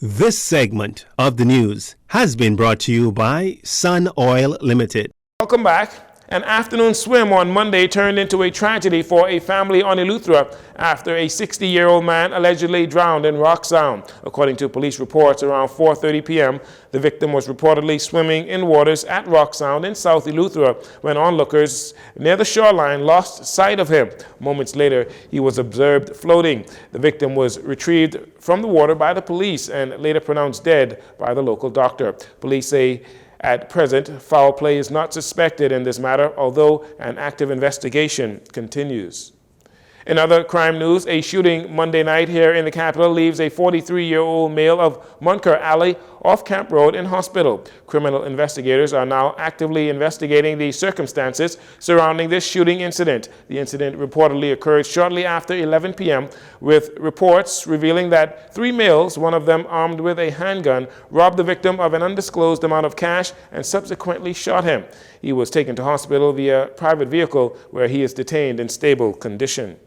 This segment of the news has been brought to you by Sun Oil Limited. Welcome back. An afternoon swim on Monday turned into a tragedy for a family on Eleuthera after a 60-year-old man allegedly drowned in Rock Sound. According to police reports, around 4:30 p.m., the victim was reportedly swimming in waters at Rock Sound in South Eleuthera when onlookers near the shoreline lost sight of him. Moments later, he was observed floating. The victim was retrieved from the water by the police and later pronounced dead by the local doctor. Police say at present, foul play is not suspected in this matter, although an active investigation continues. In other crime news, a shooting Monday night here in the capital leaves a 43-year-old male of Munker Alley off Camp Road in hospital. Criminal investigators are now actively investigating the circumstances surrounding this shooting incident. The incident reportedly occurred shortly after 11 p.m., with reports revealing that 3 males, one of them armed with a handgun, robbed the victim of an undisclosed amount of cash and subsequently shot him. He was taken to hospital via private vehicle, where he is detained in stable condition.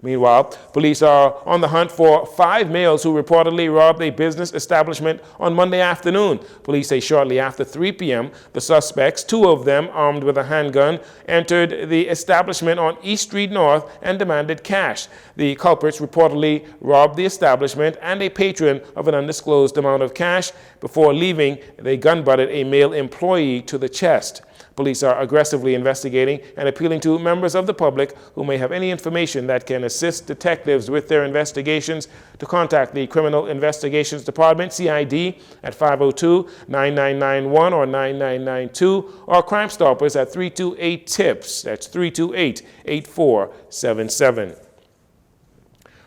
Meanwhile, police are on the hunt for 5 males who reportedly robbed a business establishment on Monday afternoon. Police say shortly after 3 p.m., the suspects, 2 of them armed with a handgun, entered the establishment on East Street North and demanded cash. The culprits reportedly robbed the establishment and a patron of an undisclosed amount of cash. Before leaving, they gun-butted a male employee to the chest. Police are aggressively investigating and appealing to members of the public who may have any information that can assist detectives with their investigations to contact the Criminal Investigations Department, CID, at 502-9991 or 9992, or Crime Stoppers at 328-TIPS. That's 328-8477.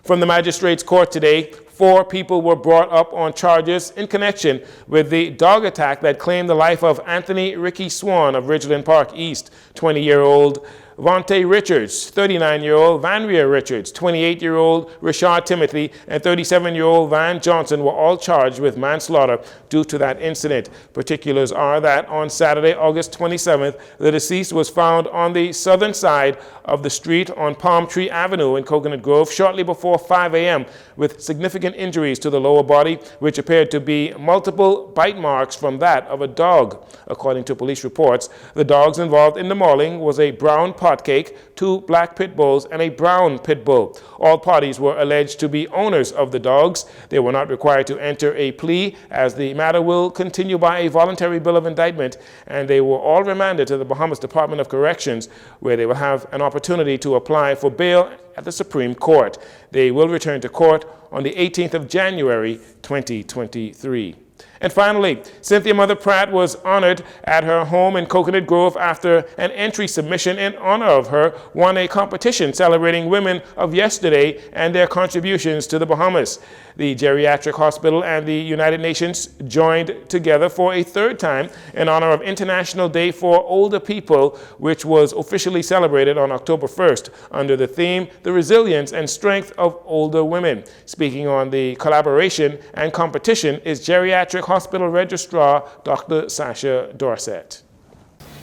From the Magistrates Court today, 4 people were brought up on charges in connection with the dog attack that claimed the life of Anthony Ricky Swan of Ridgeland Park East, 20-year-old Vontae Richards, 39-year-old Vanria Richards, 28-year-old Rashad Timothy, and 37-year-old Van Johnson were all charged with manslaughter due to that incident. Particulars are that on Saturday, August 27th, the deceased was found on the southern side of the street on Palm Tree Avenue in Coconut Grove shortly before 5 a.m. with significant injuries to the lower body, which appeared to be multiple bite marks from that of a dog. According to police reports, the dogs involved in the mauling was a brown potcake, 2 black pit bulls, and a brown pit bull. All parties were alleged to be owners of the dogs. They were not required to enter a plea, as the matter will continue by a voluntary bill of indictment, and they were all remanded to the Bahamas Department of Corrections, where they will have an opportunity to apply for bail at the Supreme Court. They will return to court on the 18th of January, 2023. And finally, Cynthia Mother Pratt was honored at her home in Coconut Grove after an entry submission in honor of her won a competition celebrating women of yesterday and their contributions to the Bahamas. The Geriatric Hospital and the United Nations joined together for a 3rd time in honor of International Day for Older People, which was officially celebrated on October 1st under the theme, The Resilience and Strength of Older Women. Speaking on the collaboration and competition is Geriatric Hospital Registrar Dr. Sasha Dorset.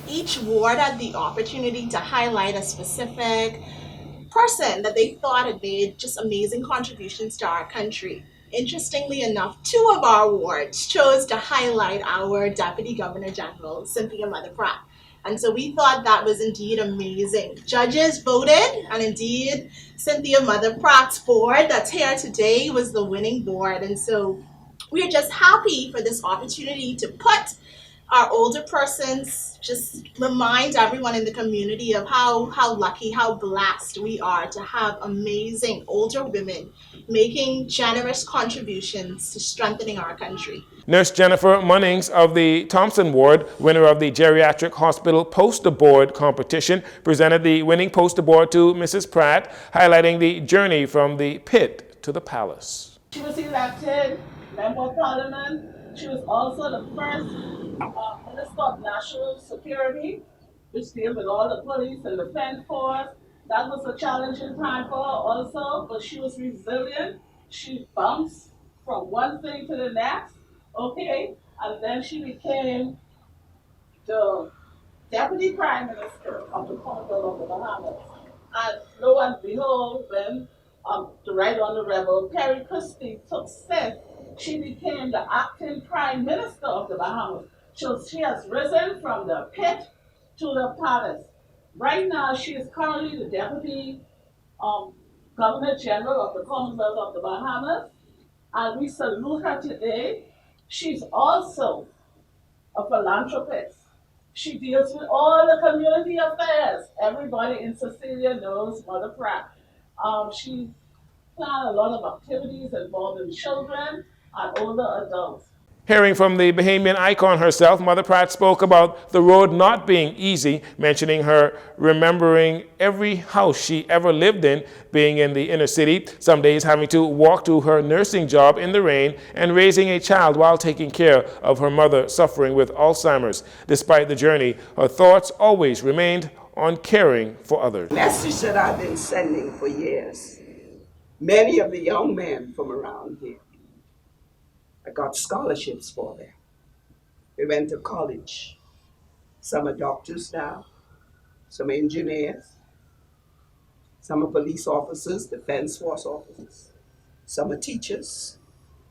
Each ward had the opportunity to highlight a specific person that they thought had made just amazing contributions to our country. Interestingly enough, 2 of our wards chose to highlight our Deputy Governor General, Cynthia Mother Pratt. And so we thought that was indeed amazing. Judges voted, and indeed Cynthia Mother Pratt's board that's here today was the winning board. And so we are just happy for this opportunity to put our older persons, just remind everyone in the community of how lucky, how blessed we are to have amazing older women making generous contributions to strengthening our country. Nurse Jennifer Munnings of the Thompson Ward, winner of the Geriatric Hospital Poster Board competition, presented the winning poster board to Mrs. Pratt, highlighting the journey from the pit to the palace. She was elected Member of Parliament. She was also the first Minister of National Security, which deals with all the police and the defense force. That was a challenging time for her also, but she was resilient. She bounced from one thing to the next, okay? And then she became the Deputy Prime Minister of the Commonwealth of the Bahamas. And lo and behold, when the Right Honorable Perry Christie took Seth, she became the acting Prime Minister of the Bahamas. So she has risen from the pit to the palace. Right now, she is currently the Deputy Governor General of the Commonwealth of the Bahamas, and we salute her today. She's also a philanthropist. She deals with all the community affairs. Everybody in Cecilia knows Mother Pratt. She planned a lot of activities involving children and older adults. Hearing from the Bahamian icon herself, Mother Pratt spoke about the road not being easy, mentioning her remembering every house she ever lived in, being in the inner city, some days having to walk to her nursing job in the rain, and raising a child while taking care of her mother suffering with Alzheimer's. Despite the journey, her thoughts always remained on caring for others. Message that I've been sending for years. Many of the young men from around here, I got scholarships for them. They went to college. Some are doctors now, some are engineers, some are police officers, defense force officers, some are teachers,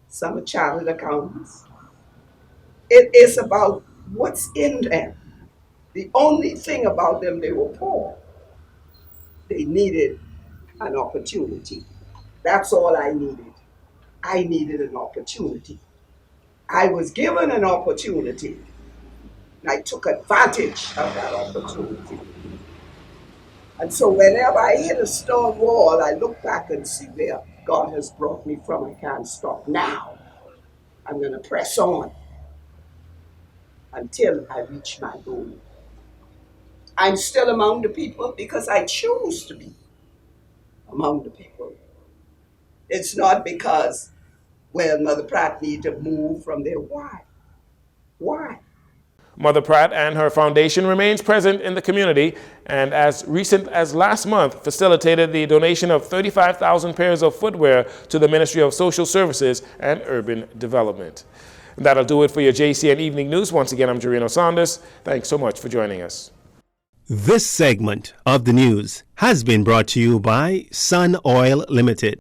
some are chartered accountants. It is about what's in them. The only thing about them, they were poor. They needed an opportunity. That's all I needed. I needed an opportunity. I was given an opportunity, and I took advantage of that opportunity. And so whenever I hit a stone wall, I look back and see where God has brought me from. I can't stop now. I'm going to press on until I reach my goal. I'm still among the people because I choose to be among the people. It's not because, well, Mother Pratt need to move from there. Why? Why? Mother Pratt and her foundation remains present in the community, and as recent as last month facilitated the donation of 35,000 pairs of footwear to the Ministry of Social Services and Urban Development. And that'll do it for your JCN Evening News. Once again, I'm Jcn News. Thanks so much for joining us. This segment of the news has been brought to you by Sun Oil Limited.